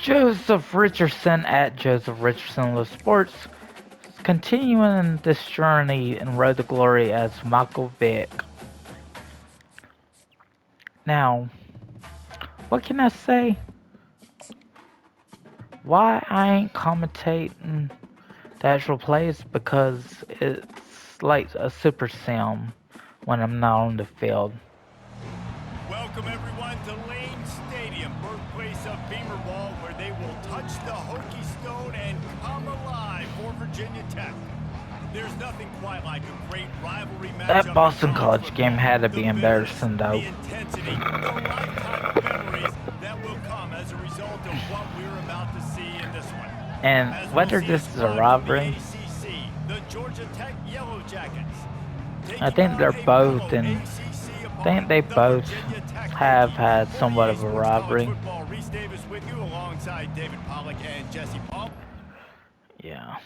Joseph Richardson at Joseph Richardson Live Sports, continuing this journey in Road to Glory as Michael Vick. Now, what can I say? Why I ain't commentating the actual plays? Because it's like a super sim when I'm not on the field. Welcome everyone to Lane Stadium, birthplace of Beamer Ball, where they will touch the Hokie Stone and come alive for Virginia Tech. There's nothing quite like a great rivalry matchup. That Boston College game had to be embarrassing though. The intensity, the lifetime of memories that will come as a result of what we're about to see in this one. And whether this is a rivalry, the Georgia Tech Yellow Jackets. I think they're both in. I think they both have had somewhat of a rivalry. Yeah.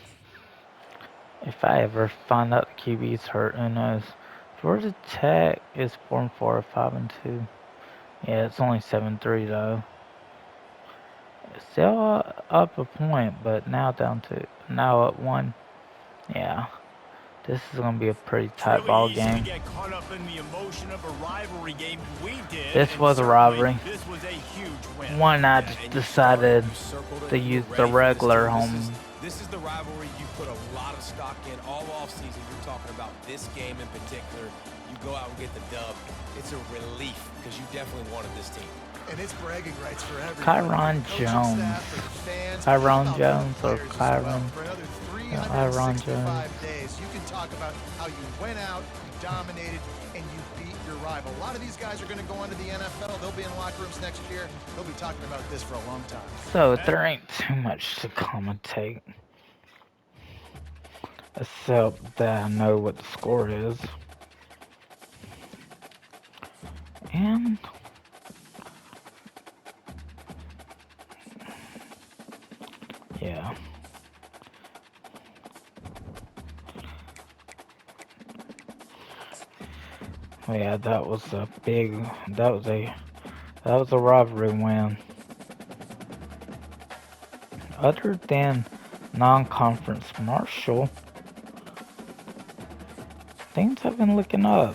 If I ever find out the QB's hurt, who knows? Georgia Tech is 4-4 or 5-2. Yeah, it's only 7-3 though. It's still up a point, but now up 1. Yeah. This is gonna be a pretty tight ball game. This was a rivalry. One I just decided to use the regular home. This is the rivalry you put a lot of stock in all offseason. You're talking about this game in particular. You go out and get the dub. It's a relief because you definitely wanted this team. And it's bragging rights for everyone. Kyron Jones. Kyron Jones or Kyron. Kyron Jones. Days. You can talk about how you went out, you dominated, and you beat your rival. A lot of these guys are going to go on to the NFL. They'll be in locker rooms next year. They'll be talking about this for a long time. So there ain't too much to commentate. Except that I know what the score is. And yeah. Yeah, that was a rivalry win. Other than non-conference Marshall, things have been looking up.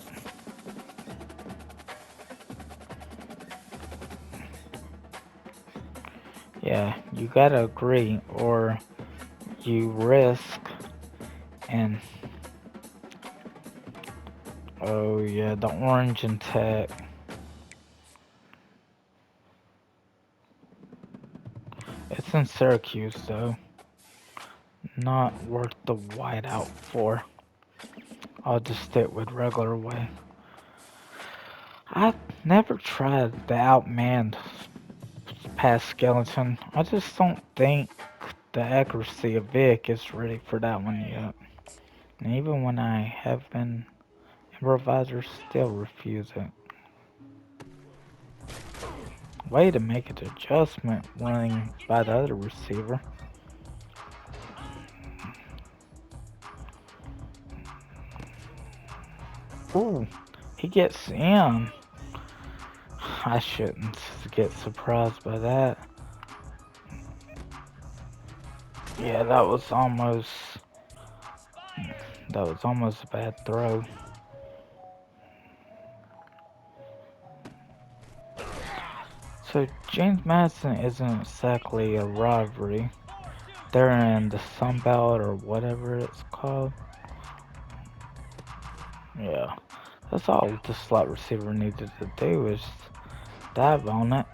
Yeah, you gotta agree, or you risk and oh yeah, the Orange and Tech. It's in Syracuse though. Not worth the whiteout for. I'll just stick with regular way. I've never tried the outmanned pass skeleton. I just don't think the accuracy of Vick is ready for that one yet. And even when I have been, improvisers still refuse it. Way to make an adjustment running by the other receiver. Ooh, he gets in. I shouldn't get surprised by that. Yeah, that was almost a bad throw. So James Madison isn't exactly a rivalry. They're in the Sun Belt or whatever it's called. Yeah, that's all the slot receiver needed to do is dive on it.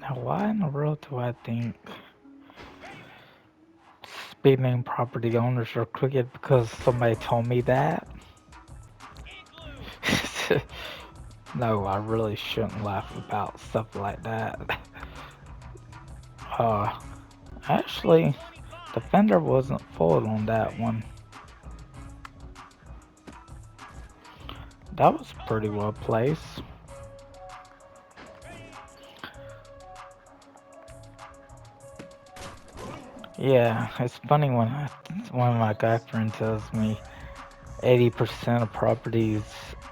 Now, why in the world do I think speed name property owners are crooked? Because somebody told me that? No, I really shouldn't laugh about stuff like that. Actually, the fender wasn't full on that one. That was pretty well placed. Yeah, it's funny when my guy friend tells me 80% of properties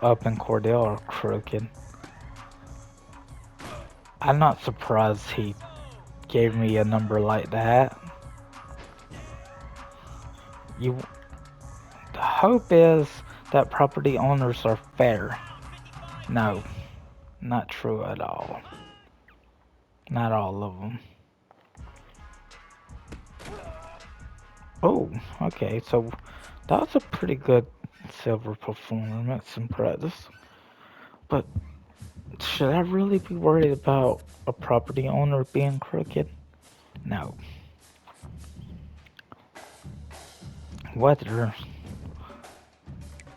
up in Cordell are crooked. I'm not surprised he gave me a number like that. You, the hope is that property owners are fair. No, not true at all. Not all of them. Oh, okay, so that was a pretty good silver performance in practice. But should I really be worried about a property owner being crooked? No. Whether,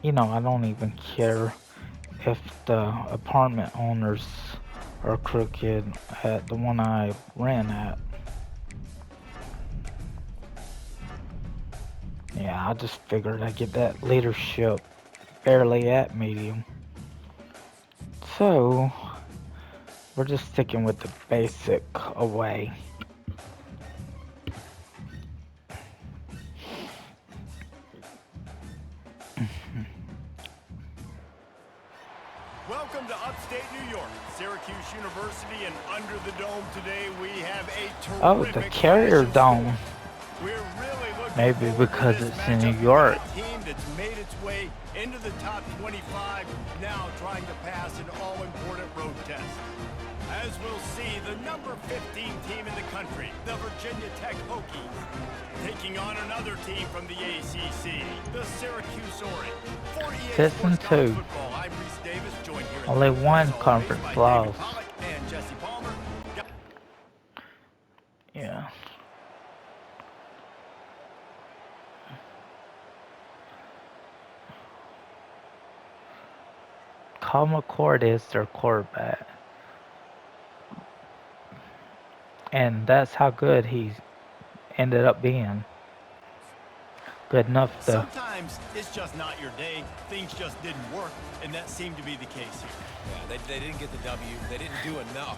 I don't even care if the apartment owners are crooked at the one I ran at. Yeah, I just figured I'd get that leadership barely at medium. So, we're just sticking with the basic away. Welcome to upstate New York, Syracuse University, and under the dome today we have a terrific Oh, the Carrier match in Dome. store. We're really looking Maybe forward because to this it's in New matchup. York. We've got a team that's made its way into the top 25, now trying to pass an all-important road test. As we'll see, the number 15 team in the country, the Virginia Tech Hokies, taking on another team from the ACC, the Syracuse Orange. For EA Fifth Sports and College two. Football, I'm Reese Davis, joined here in Only the one as always, conference by loss. David Pollack and Jesse Palmer. Yeah. Kyle McCord is their quarterback. And that's how good he ended up being. Good enough to... Sometimes it's just not your day. Things just didn't work, and that seemed to be the case here. Yeah, they didn't get the W. They didn't do enough.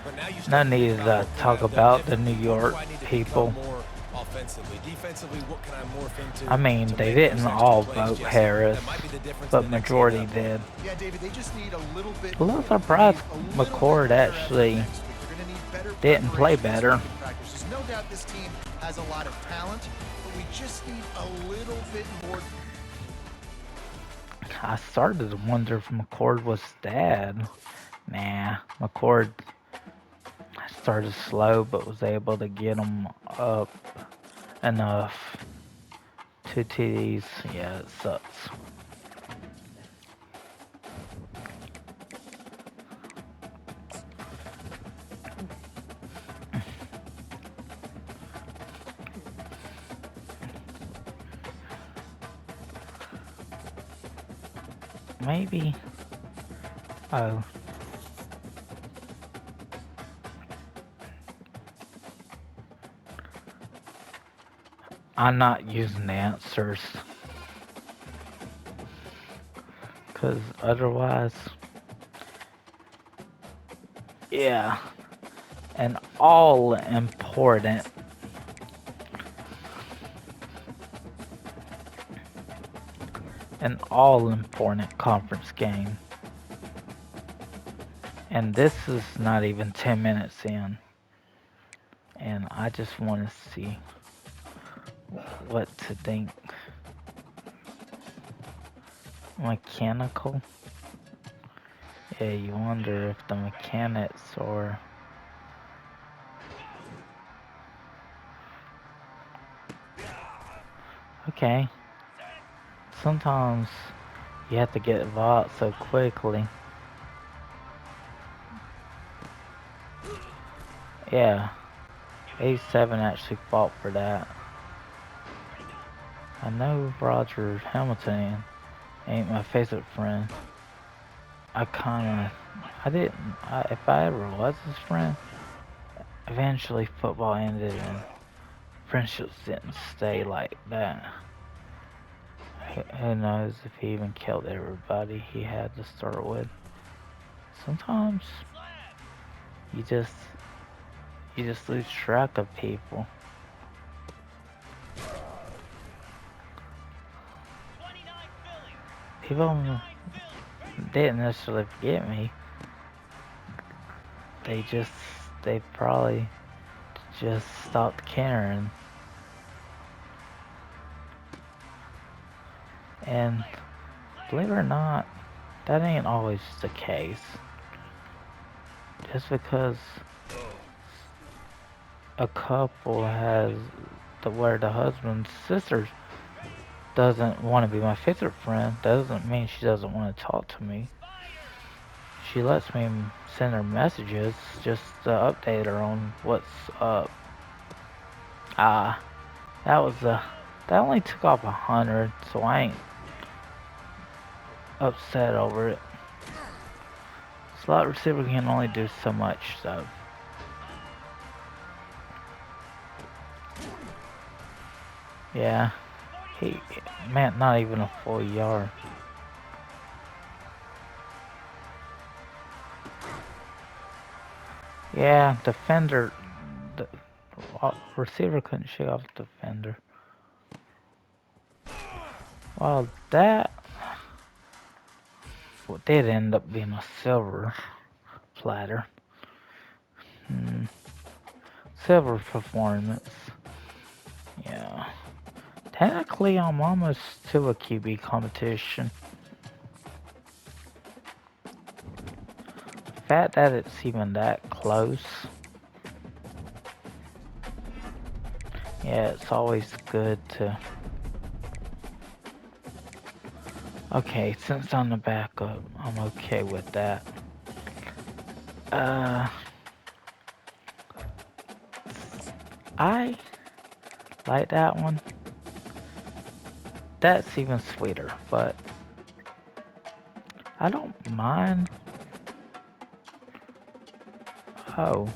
But now you No start to need think to about what talk could I have about done the New differently? What York do I need to people. become more offensively? Defensively, what can I morph into? I mean, to they make didn't those extra all plays, vote Jesse? Harris, That might be the difference but in the next game majority that I play. did. Yeah, David, they just need a little bit A little more. surprised They need a little McCord bit better effort actually next week. They're gonna need better didn't play preparation this better. week in practice. There's no doubt this team has a lot of talent, but we just need a little bit more. I started to wonder if McCord was dead. Nah, McCord started slow but was able to get him up enough. 2 TDs, yeah, it sucks. Maybe. Oh. I'm not using the answers. Because otherwise... Yeah. An all-important... An all-important conference game. And this is not even 10 minutes in. And I just want to see what to think. Mechanical? Yeah, you wonder if the mechanics or... Okay. Sometimes you have to get involved so quickly. Yeah. 87 actually fought for that. I know Roger Hamilton ain't my favorite friend. If I ever was his friend, eventually football ended and friendships didn't stay like that. Who knows if he even killed everybody he had to start with. Sometimes you just lose track of people. People didn't necessarily forget me. They probably just stopped caring. And believe it or not, that ain't always the case. Just because a couple has where the husband's sister doesn't want to be my favorite friend, doesn't mean she doesn't want to talk to me. She lets me send her messages just to update her on what's up. Ah, that only took off 100, so I ain't upset over it. Slot receiver can only do so much, so. Yeah, man, not even a full yard. Yeah, defender, the receiver couldn't shake off the defender. Well, that did end up being a silver platter. Silver performance. Yeah. Technically, I'm almost to a QB competition. The fact that it's even that close. Yeah, it's always good to... Okay, since I'm the backup, I'm okay with that. I like that one. That's even sweeter, but I don't mind. Oh.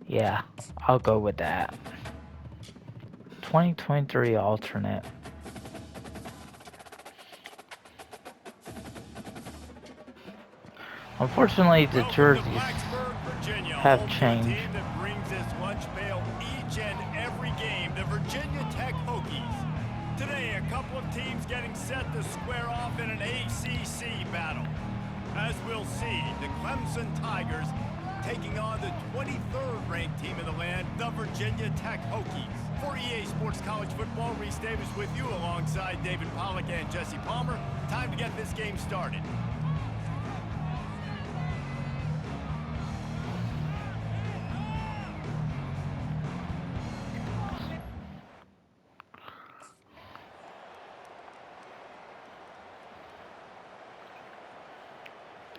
Yeah, I'll go with that. 2023 alternate. Unfortunately, the jerseys have changed. Team that brings this lunch pail each and every game, the Virginia Tech Hokies. Today, a couple of teams getting set to square off in an ACC battle. As we'll see, the Clemson Tigers taking on the 23rd ranked team in the land, the Virginia Tech Hokies. For EA Sports College Football, Reese Davis with you alongside David Pollack and Jesse Palmer. Time to get this game started.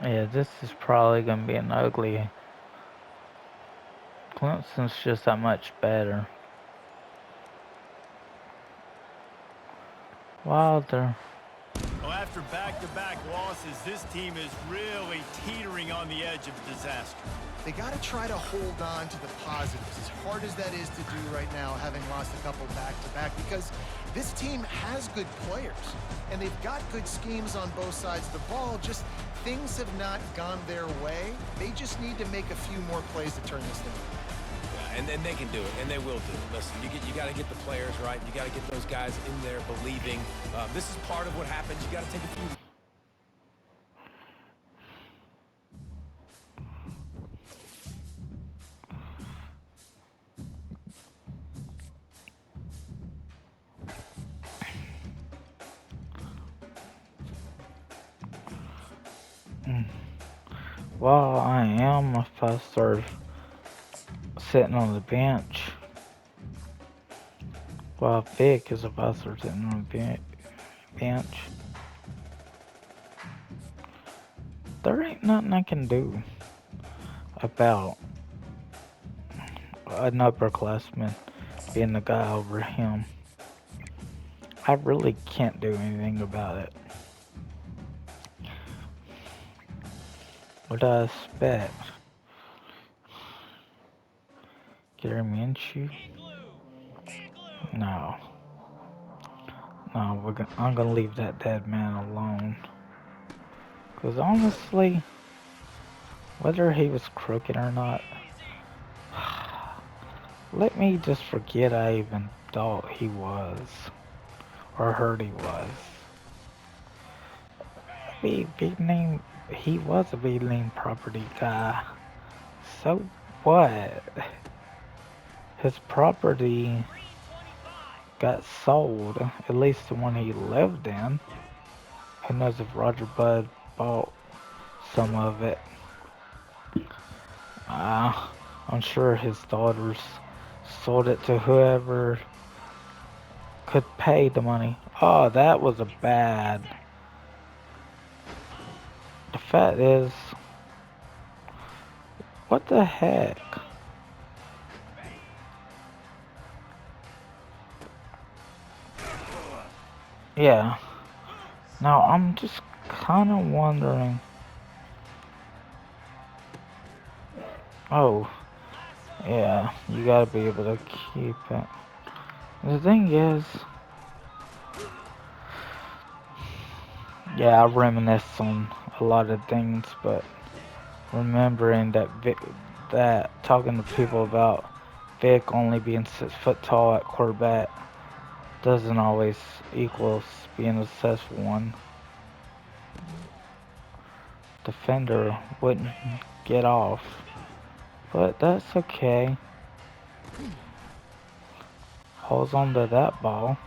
Yeah, this is probably gonna be an ugly. Clemson's just that much better. Wilder. Well, after back-to-back losses, this team is really teetering on the edge of disaster. They got to try to hold on to the positives, as hard as that is to do right now, having lost a couple back-to-back, because this team has good players, and they've got good schemes on both sides of the ball, just things have not gone their way. They just need to make a few more plays to turn this thing around. And they can do it, and they will do it. Listen, you got to get the players right. You got to get those guys in there believing. This is part of what happens. You got to take a few. Well, I am if I start sitting on the bench. Well, Vick is if I start sitting on the bench. There ain't nothing I can do about an upperclassman being the guy over him. I really can't do anything about it. What do I expect? Gary Minshew? No. No, I'm gonna leave that dead man alone. Cause honestly, whether he was crooked or not, let me just forget I even thought he was. or heard he was. Big name. He was a big name property guy. So what? His property got sold, at least the one he lived in. Who knows if Roger Bud bought some of it? Uh, I'm sure his daughters sold it to whoever could pay the money. Oh, that was a bad. The fact is, what the heck? Yeah. Now I'm just kind of wondering. Oh, yeah, you gotta be able to keep it. The thing is, yeah, I reminisce on a lot of things, but remembering that that talking to people about Vick only being 6 foot tall at quarterback doesn't always equal being a successful one. Defender wouldn't get off, but that's okay. Holds on to that ball.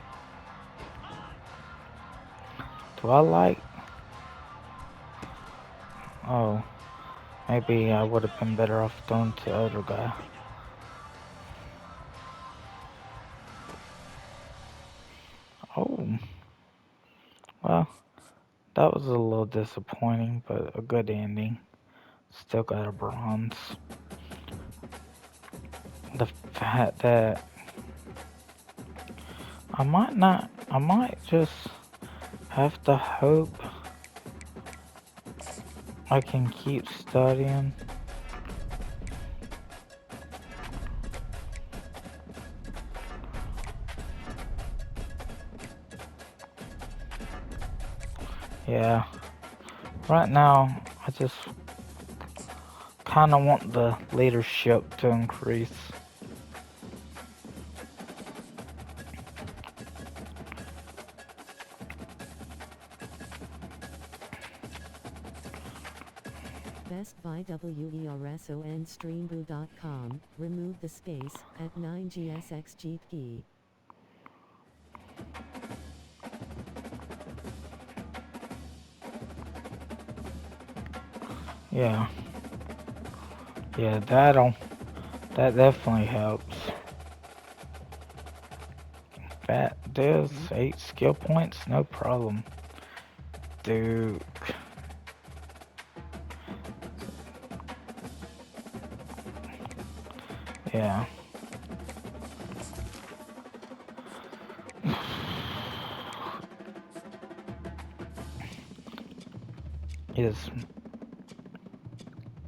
Do I like? Oh, maybe I would have been better off throwing to the other guy. Oh, well, that was a little disappointing, but a good ending. Still got a bronze. The fact that I might just have to hope I can keep studying. Yeah, right now I just kind of want the leadership to increase. Best by WERSON remove the space at 9GSXGP. Yeah, yeah, that definitely helps. That does 8 skill points, no problem. Dude. Yeah.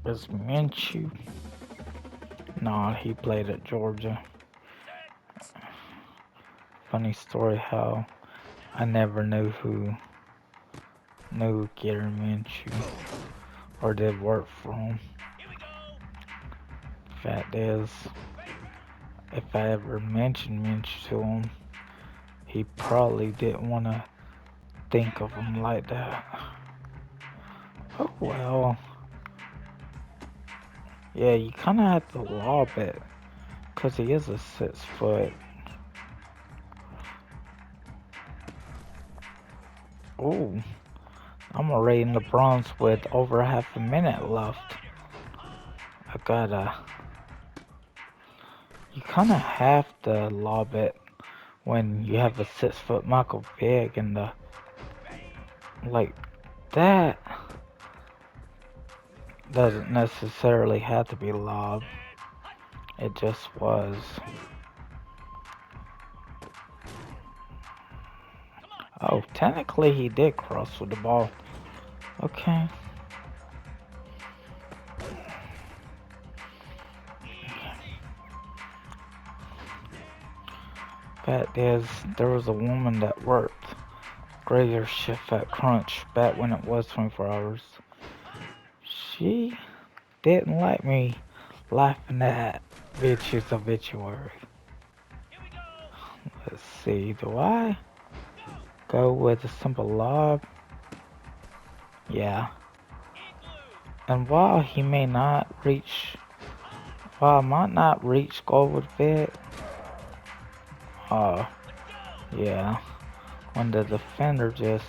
Is Minshew? Nah, he played at Georgia. Funny story how I never knew Gary Minshew or did work for him. Fact is, if I ever mentioned Minshew to him, he probably didn't want to think of him like that. Oh well. Yeah, you kind of have to lob it, because he is a 6 foot. Ooh, I'm already in the bronze with over half a minute left. I gotta. You kind of have to lob it when you have a 6 foot Michael Vick and the. Like, that doesn't necessarily have to be lobbed. It just was. Oh, technically he did cross with the ball. Okay. Fact is, there was a woman that worked graveyard shift at Crunch back when it was 24 hours. She didn't like me laughing at Bitch's obituary. Let's see, do I? go with a simple lob. Yeah. And while he may not reach, while I might not reach goal with Vick, yeah, when the defender just,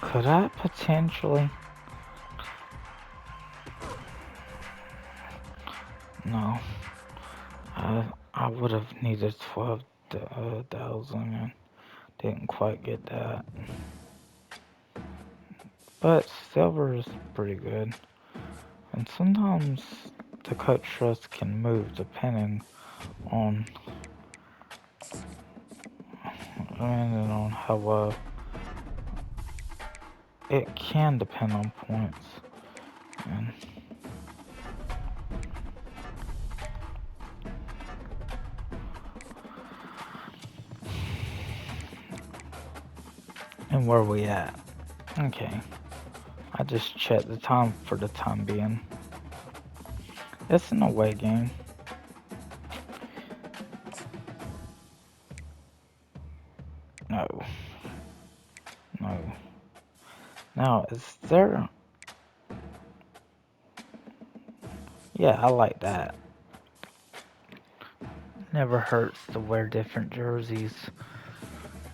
could I potentially, no, I would have needed 12,000 and didn't quite get that. But silver is pretty good. And sometimes the coach trust can move depending on how well it can depend on points. And where we at? Okay. I just checked the time for the time being. It's an away game. No. No. Now, is there... Yeah, I like that. Never hurts to wear different jerseys.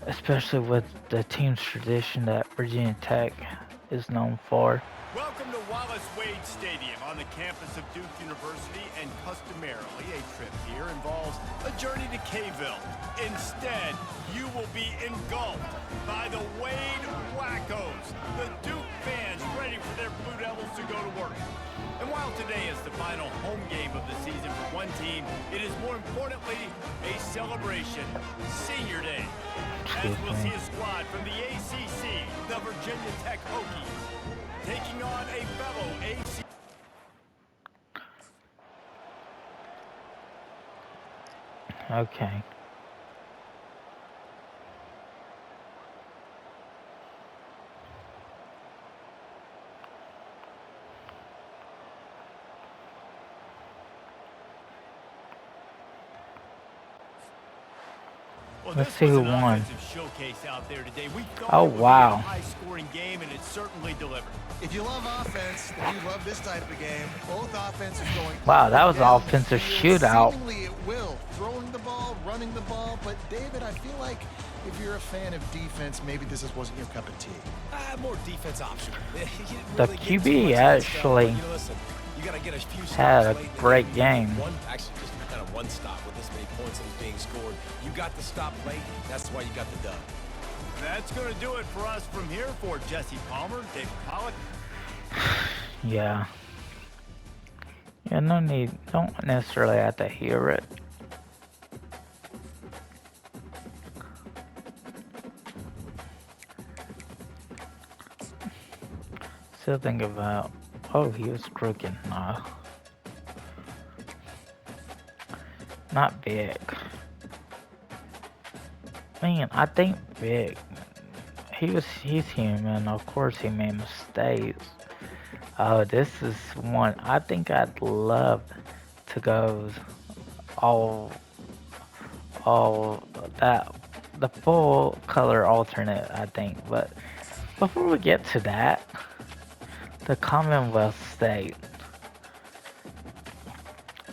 Especially with the team's tradition that Virginia Tech is known for. Welcome to Wallace Wade Stadium on the campus of Duke University, and customarily a trip here involves a journey to K-ville. Instead, you will be engulfed by the Wade Wackos, the Duke fans ready for their Blue Devils to go to work. And while today is the final home game of the season for one team, it is more importantly a celebration, Senior Day. As we'll see a squad from the ACC, the Virginia Tech Hokies, taking on a fellow ACC. Okay. Well, Let's see who won. Showcase out there today. We thought Oh, it would wow. be a high-scoring game, and it certainly delivered. If you love offense, then you love this type of game. Both offenses going. Wow, that was an down the offensive field. shootout. Seemingly it will. Throwing the ball, running the ball. But David, I feel like if you're a fan of defense, maybe this wasn't your cup of tea. More defense optional. The QB actually had a great game. Actually, just kind of one stop with this many points that was being scored. You got the stop late. That's why you got the dub. That's going to do it for us from here. For Jesse Palmer, David Pollock. Yeah. Yeah, no need. Don't necessarily have to hear it. Still think about, oh, he was crooked. No. Not Vick. Man, I think Vick, he's human. Of course he made mistakes. Oh, this is one. I think I'd love to go all that, the full color alternate, I think. But before we get to that, the Commonwealth State.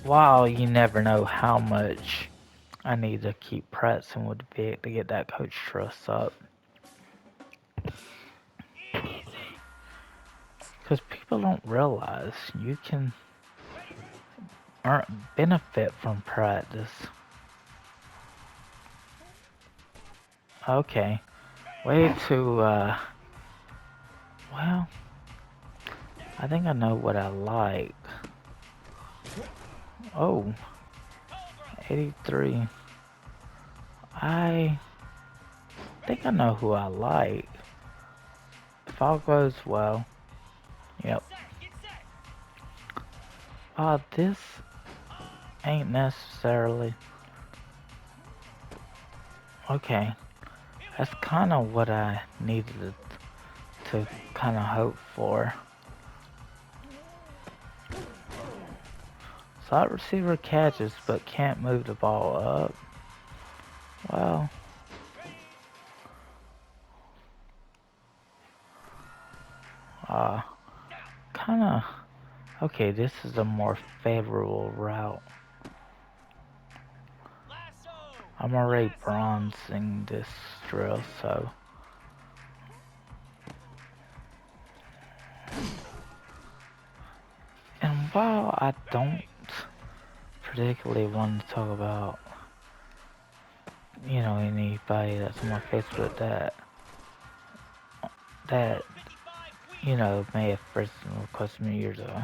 Wow, you never know how much I need to keep pressing with Vick to get that coach trust up. Because people don't realize you can benefit from practice. Okay. Way to, well, I think I know what I like. Oh, 83. I think I know who I like. If all goes well. Yep. This ain't necessarily. Okay. That's kind of what I needed to kind of hope for. Slot receiver catches but can't move the ball up. Well, kinda. Okay, this is a more favorable route. I'm already bronzing this drill, so. And while I don't particularly want to talk about, anybody that's on my Facebook that, may have first requested me years ago,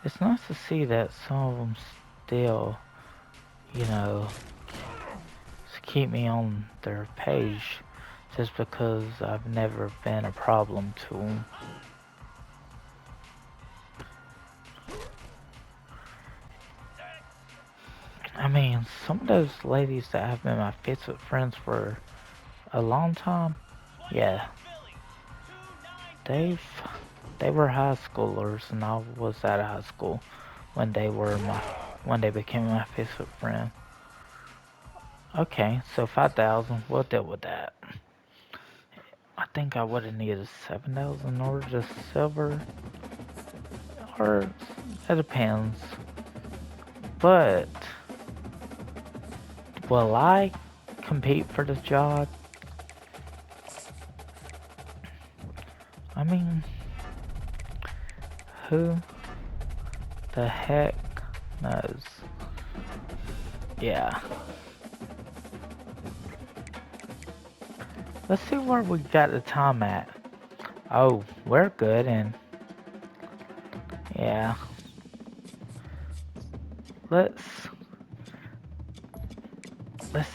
it's nice to see that some of them still, keep me on their page just because I've never been a problem to them. I mean, some of those ladies that have been my Facebook friends for a long time, yeah, they were high schoolers and I was out of high school when they became my Facebook friend. Okay, so 5,000, we'll deal with that. I think I would have needed 7,000 in order to silver, or it depends. But will I compete for this job? I mean, who the heck knows? Yeah. Let's see where we got the time at. Oh, we're good, and yeah. Let's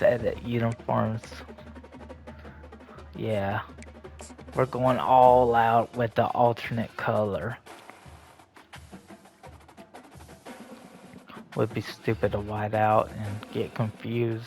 edit uniforms. Yeah. We're going all out with the alternate color. Would be stupid to white out and get confused.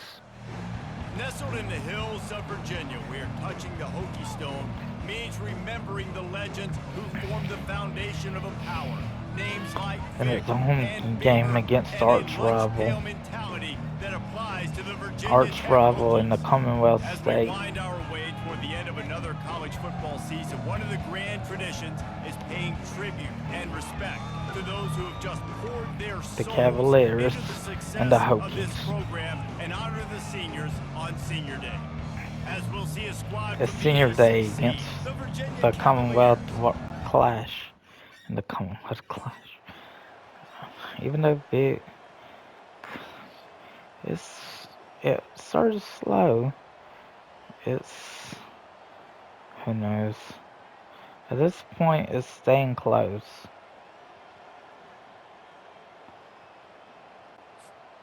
Nestled in the hills of Virginia, where touching the Hokie Stone means remembering the legends who formed the foundation of a power. Names like And Vick it's a home and game Beamer, against and a arch lunch rival. pail mentality that applies to the Virginia Arch Tech rival in the Hokies. Commonwealth As we State. wind our way toward the end of another college football season, one of the grand traditions is paying tribute and respect to those who have just poured their The souls Cavaliers into the success and the of this Hokies. program and honor the seniors on Senior Day. As we'll see a squad The from senior the day ACC, against the Virginia the Cavaliers. Commonwealth Clash. In the Commonwealth Clash. Even though Vick, it started slow. Who knows? At this point, it's staying close.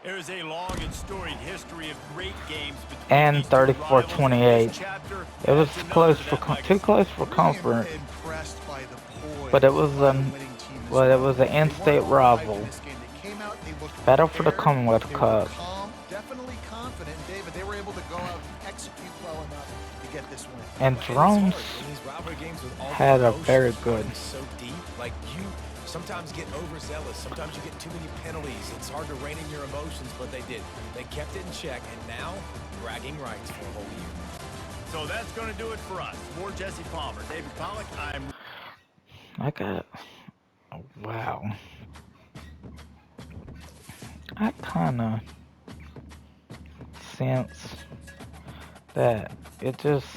There is a long and storied history of great games between And these two rivals, and 34-28. this chapter It was adds another close to for that legacy. too close for Really comfort. impressed by the poise But it was by the an winning team as well, it well. was an They weren't in-state overhyped in rival. this game. They came out, they looked Battle for the prepared, Commonwealth they were Cup. calm, definitely confident. And David, they were able to go out and execute well enough to get this win. And It's Drones hard in these rivalry games with all the had a emotions very good. running so deep. Like, you sometimes get overzealous. Sometimes you get too many penalties. It's hard to rein in your emotions, but they did. They kept it in check, and now bragging rights for a whole year. So that's going to do it for us. For Jesse Palmer, David Pollock, I got. Oh, wow. I kinda sense that it just.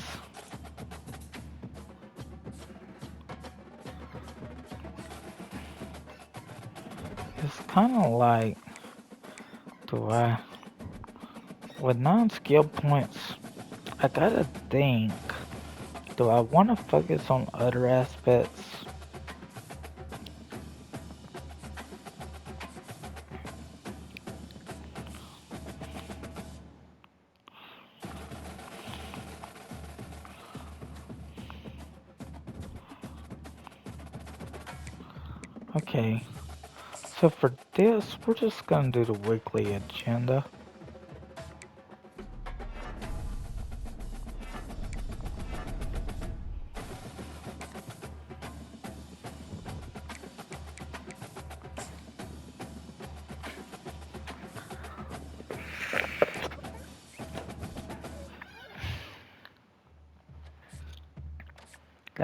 It's kinda like. With non-skill points, I gotta think. Do I want to focus on other aspects? Okay, so for this, we're just gonna do the weekly agenda.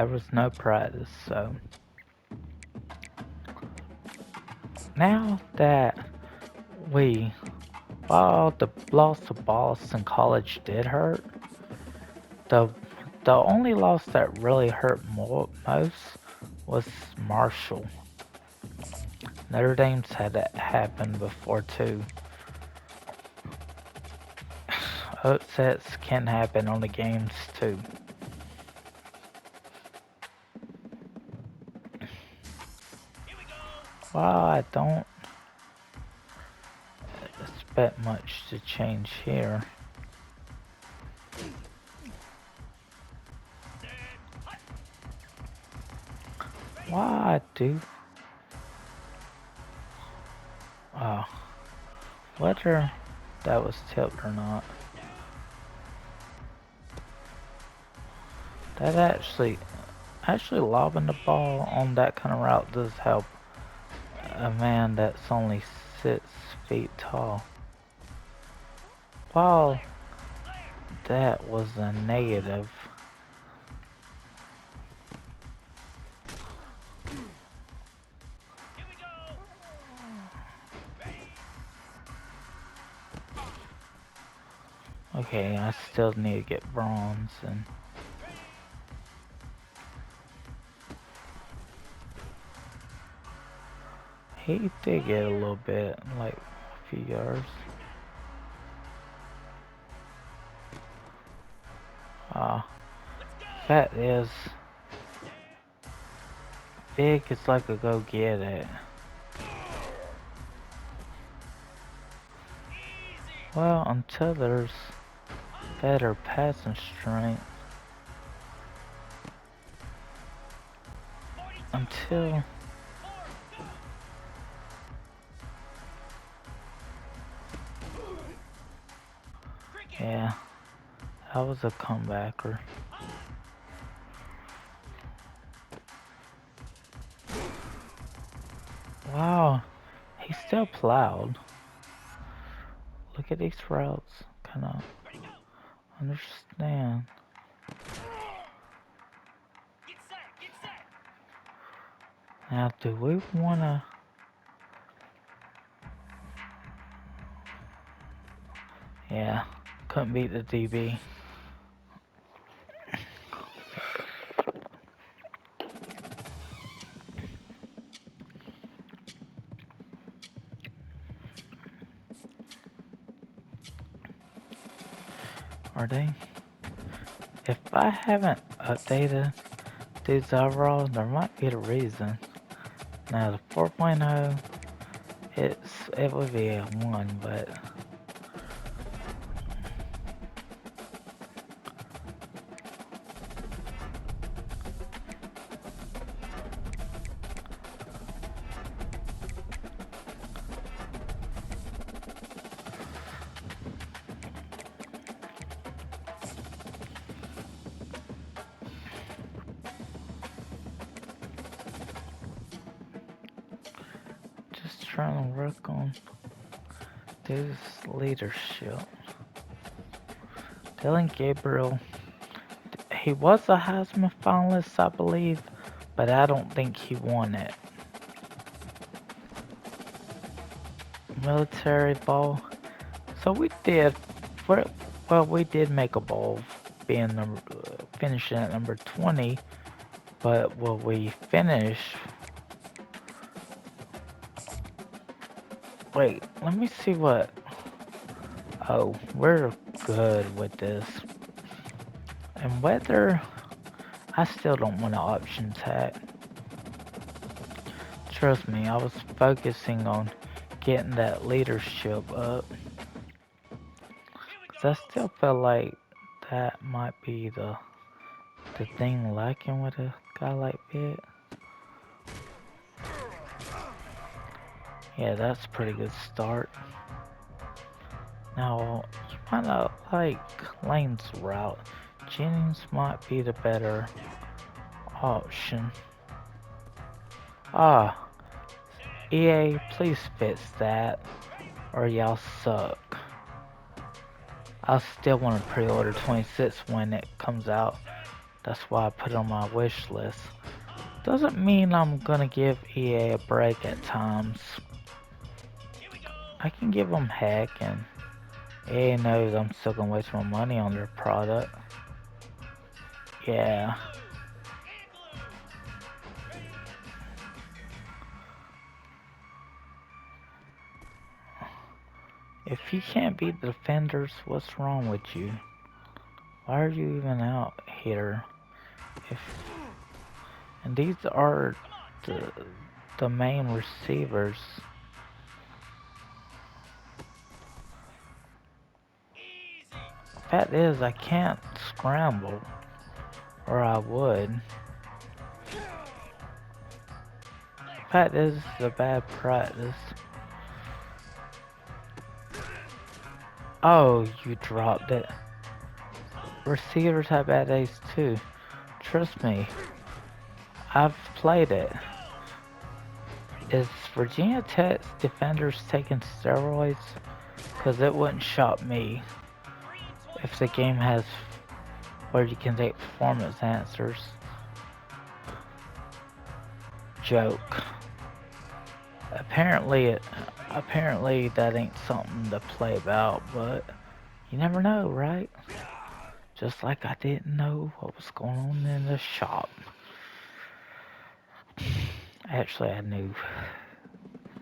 There was no practice, so now that we, while the loss of Boston College did hurt, the the only loss that really hurt most was Marshall. Notre Dame's had that happen before too. Upsets can happen on the games too. Well, I don't expect much to change here. Well, I do. Whether that was tilt or not. That actually lobbing the ball on that kind of route does help a man that's only 6 feet tall. Wow, that was a negative. Okay, I still need to get bronze and he did get a little bit, like a few yards. Fact is, Vick is like a go get it. Well, until there's better passing strength. Until yeah, that was a comebacker. Wow, he still plowed. Look at these routes. Kinda understand. Now, do we wanna? Yeah, couldn't beat the DB. Are they? If I haven't updated these overall, there might be a reason. Now the 4.0, it would be a 1, but just trying to work on this leadership. Dylan Gabriel, he was a Heisman finalist, I believe, but I don't think he won it. Military ball. So we did, well, we did make a bowl, being finishing at number 20, but will we finish? Wait, let me see what. Oh, we're good with this. And whether I still don't want an option tag. Trust me, I was focusing on getting that leadership up. 'Cause I still feel like that might be the thing lacking with a guy like Vick. Yeah, that's a pretty good start. Now, you might not like Lane's route. Jennings might be the better option. EA, please fix that, or y'all suck. I still want to pre-order 26 when it comes out, That's why I put it on my wish list. Doesn't mean I'm gonna give EA a break at times. I can give them heck, and EA knows I'm still gonna waste my money on their product. Yeah. If you can't beat the defenders, what's wrong with you? Why are you even out here? If and these are the main receivers. Fact is, I can't scramble, or I would. Fact is, it's a bad practice. Oh, you dropped it. Receivers have bad days too. Trust me, I've played it. Is Virginia Tech's defenders taking steroids? Cause it wouldn't shock me if the game has where you can take performance answers. Joke. Apparently that ain't something to play about, but you never know, right? Just like I didn't know what was going on in the shop. Actually, I knew.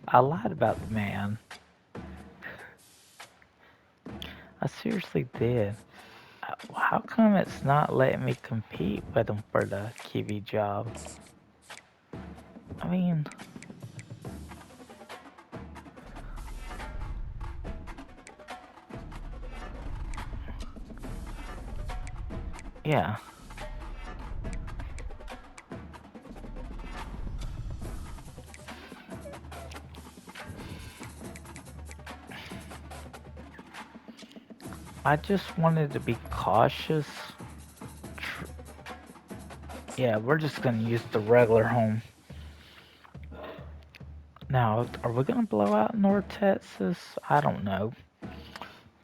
I lied about the man. I seriously did. How come it's not letting me compete with him for the QB job? I mean, yeah. I just wanted to be cautious. Yeah, we're just gonna use the regular home. Now, are we gonna blow out North Texas? I don't know.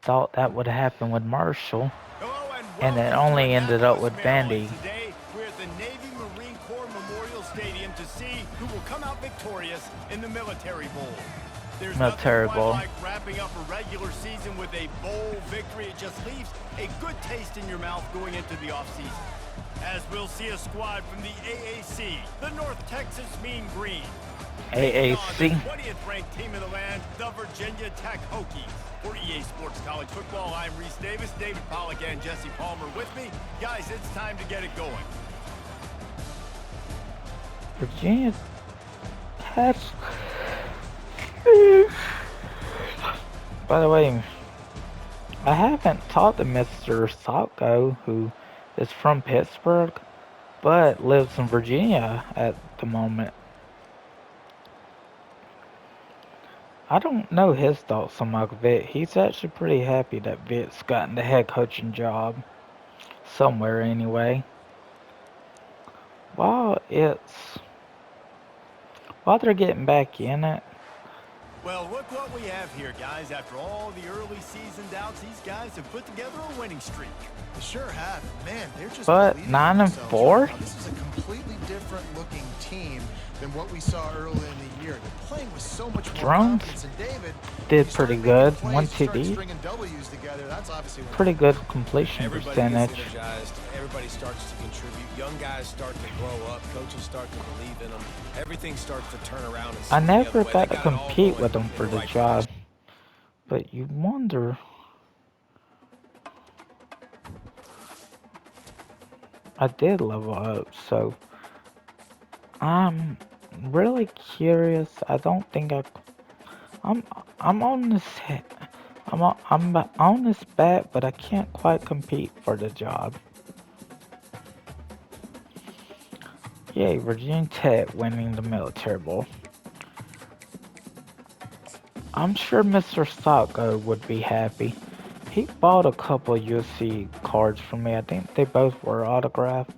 Thought that would happen with Marshall, Hello and it welcome to only ended up Annapolis, with Maryland. Vandy. Today, we're at the Navy Marine Corps Memorial Stadium to see who will come out victorious in the Military Bowl. There's nothing quite Bowl. like wrapping up a regular season with a bowl victory. It just leaves a good taste in your mouth going into the offseason. As we'll see a squad from the AAC, the North Texas Mean Green. AAC. The 20th ranked team in the land, the Virginia Tech Hokies. For EA Sports College Football, I'm Reese Davis, David Pollack, and Jesse Palmer with me. Guys, it's time to get it going. Virginia Tech. By the way, I haven't talked to Mr. Salko, who is from Pittsburgh, but lives in Virginia at the moment. I don't know his thoughts on Michael Vick. He's actually pretty happy that Vick's gotten the head coaching job. Somewhere anyway. While they're getting back in it. Well, look what we have here, guys. After all the early season doubts, these guys have put together a winning streak. They sure have. Man, they're just But believing in 9-4? themselves. This is a completely different looking team than what we saw early in the year. They're playing with so much more Drones confidence. And David did pretty good. 1 TD. TD. Stringing W's together, that's obviously Pretty good completion Everybody percentage. gets energized. Everybody starts to contribute. Young guys start to grow up. Coaches start to believe in them. Everything starts to turn around. And I swing the other never way. got They to got it all compete going with them in for the the right job. direction. But you wonder. I did level up, so I'm really curious. I don't think I'm on this I'm on this bat, but I can't quite compete for the job. Yay, Virginia Tech winning the Military Bowl. I'm sure Mr. Sacco would be happy. He bought a couple USC cards for me. I think they both were autographed.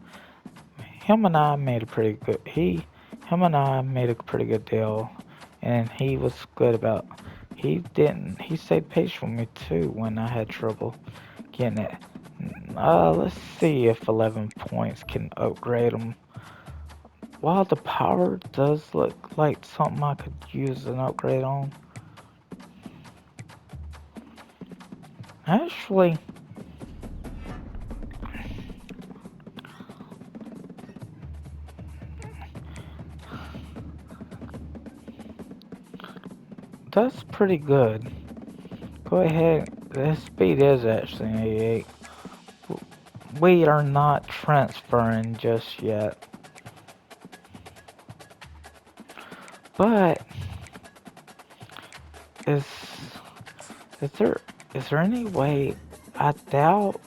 Him and I made a pretty good deal, and he was good about. He stayed patient with me too when I had trouble getting it. Let's see if 11 points can upgrade them. While the power does look like something I could use an upgrade on. Actually, that's pretty good. Go ahead. The speed is actually 88. We are not transferring just yet. But is is there is there any way? I doubt.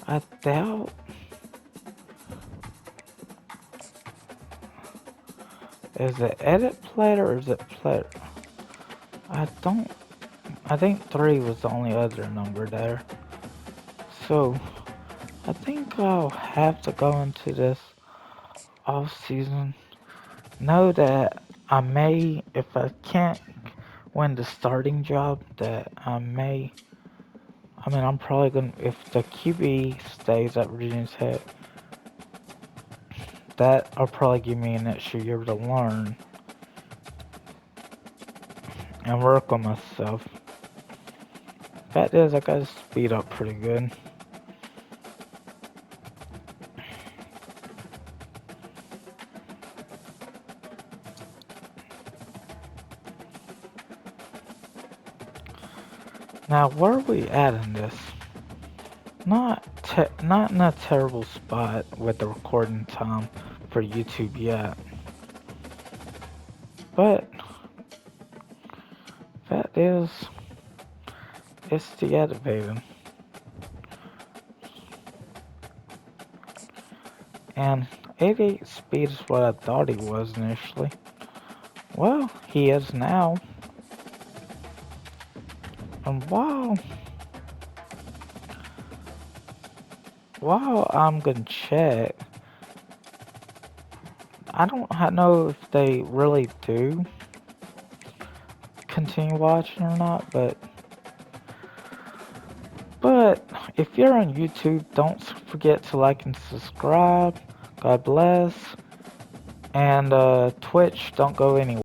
I doubt. Is it edit player or is it player? I don't. I think 3 was the only other number there. So I think I'll have to go into this off season. Know that I may, if I can't win the starting job, that I may. I mean, I'm probably gonna, if the QB stays at Virginia Tech, that'll probably give me an extra year to learn and work on myself. Fact is, I gotta speed up pretty good. Now, where are we at in this? Not in a terrible spot with the recording time for YouTube yet. But fact is, it's deactivated. And 88 speed is what I thought he was initially. Well, he is now. And while I'm gonna check, I don't know if they really do continue watching or not, but if you're on YouTube, don't forget to like and subscribe. God bless. And Twitch, don't go anywhere.